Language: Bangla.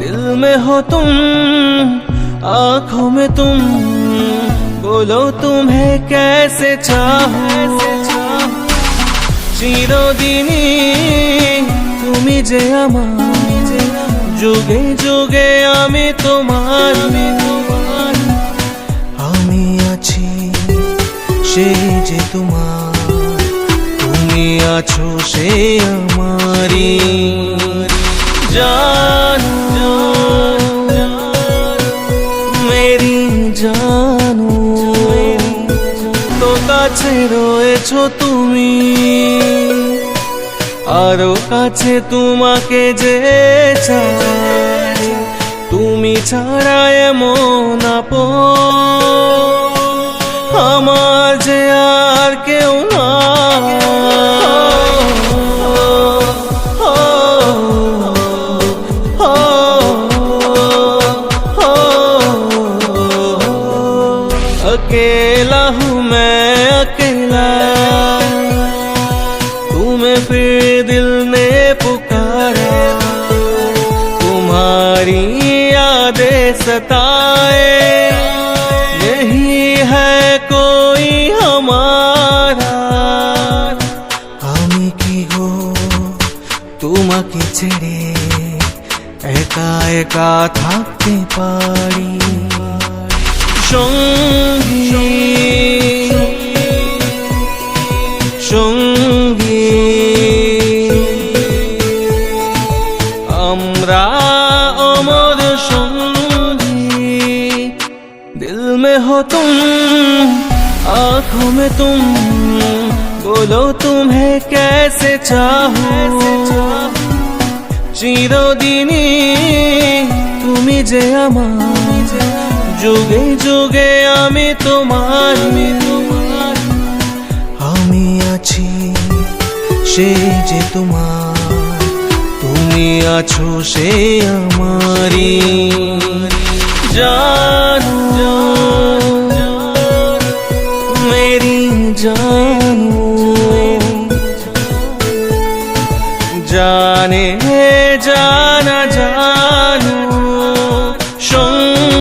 दिल में हो तुम, आँखों में तुम, बोलो तुम्हें कैसे चाहूं। চিরদিনই তুমি যে আমার, যুগে যুগে আমি তোমার। আমি আছি সেই যে তোমার, তুমি আছো সে আমারই। জানো মেরি জানো, তো কাছে রয়েছো তুমি, আরো কাছে তোমাকে যে চাই। তুমি ছাড়া এমন আপন আমার যে আর কেউ না। अकेला हूँ मैं अकेला, तुम्हें फिर दिल ने पुकारा। तुम्हारी यादें सताए, नहीं है कोई हमारा। আমি কি গো তোমাকে ছেড়ে একা একা থাকতে পারি। সঙ্গী সঙ্গী আমরা अमर সঙ্গী। दिल में हो तुम, आँखों में तुम, बोलो तुम्हें कैसे चाहूं। চিরদিনই তুমি যে আমার, যুগে যুগে আমি তোমার। আমি আছি সেই যে তোমার, তুমি আছো সে আমারই। জানো মেরি জানো, জানে जा